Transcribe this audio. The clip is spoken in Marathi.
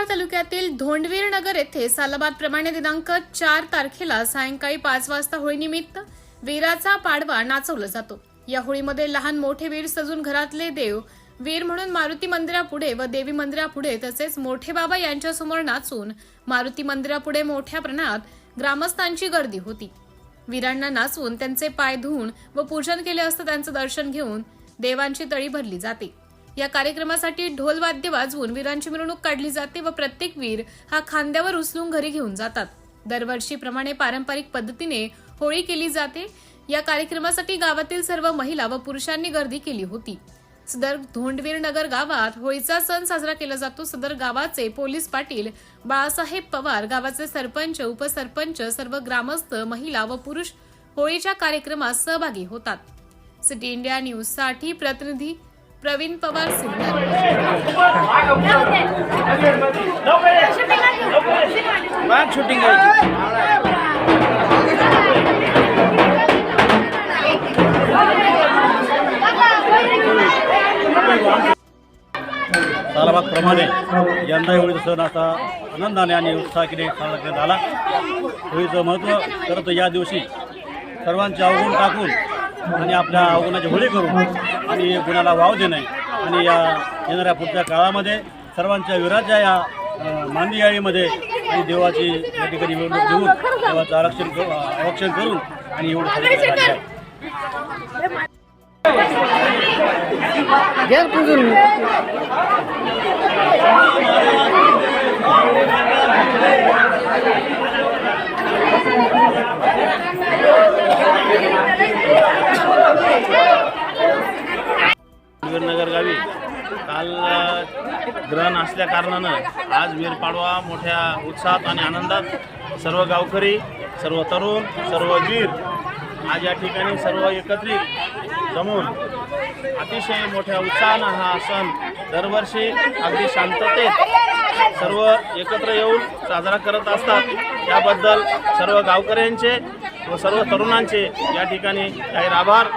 तालुक्यातील धोंडवीर नगर येथे सालाबाद प्रमाणे दिनांक 4 तारखेला सायंकाळी 5 वाजता होळीनिमित्त वीराचा पाडवा नाचवला जातो। या होळीमध्ये लहान मोठे वीर सजून घरातले देव वीर म्हणून मारुती मंदिरापुढे व देवी मंदिरापुढे तसेच मोठे बाबा यांच्यासमोर नाचून मारुती मंदिरापुढे मोठ्या प्रमाणात ग्रामस्थांची गर्दी होती। वीरांना नाचवून त्यांचे पाय धुवून व पूजन केले असता त्यांचे दर्शन घेऊन देवांची तळी भरली जाते। या कार्यक्रमासाठी ढोल वाद्य वाजवून वीरांची मिरवणूक काढली जाते व प्रत्येक वीर हा खांद्यावर उचलून घरी घेऊन जातात। दरवर्षीप्रमाणे पारंपरिक पद्धतीने होळी केली जाते। या कार्यक्रमासाठी गावातील सर्व महिला व पुरुषांनी गर्दी केली होती। सदर धोंडवीर नगर गावात होळीचा सण साजरा केला जातो। सदर गावाचे पोलीस पाटील बाळासाहेब पवार, गावाचे सरपंच, उपसरपंच, सर्व ग्रामस्थ, महिला व पुरुष होळीच्या कार्यक्रमात सहभागी होतात। सिटी इंडिया न्यूज साठी प्रतिनिधी प्रवीण पवार सिन्नर। सालाबाद प्रमाणे यंदा होळीचा सण असा आनंदाने आणि उत्साहाने साजरा करण्यात आला। होळीचं महत्त्व खरं तर या दिवशी सर्वांचे अवगुण टाकून आणि आपल्या अवगुणाची होळी करून आणि गुणाला वाव देणे आणि या येणाऱ्या पुढच्या काळामध्ये सर्वांच्या वीराच्या या मांदी याळीमध्ये आणि देवाची या ठिकाणी निवडणूक देऊन देवाचं आरक्षण करून आणि एवढं नगर गावी काल ग्रहण असल्या कारणानं आज वीर पाडवा मोठ्या उत्साहात आणि आनंदात सर्व गावकरी, सर्व तरुण, सर्व वीर आज या ठिकाणी सर्व एकत्रित जमून अतिशय मोठ्या उत्साहानं हा सण दरवर्षी अगदी शांततेत सर्व एकत्र येऊन साजरा करत असतात। त्याबद्दल सर्व गावकऱ्यांचे व सर्व तरुणांचे या ठिकाणी जाहीर आभार।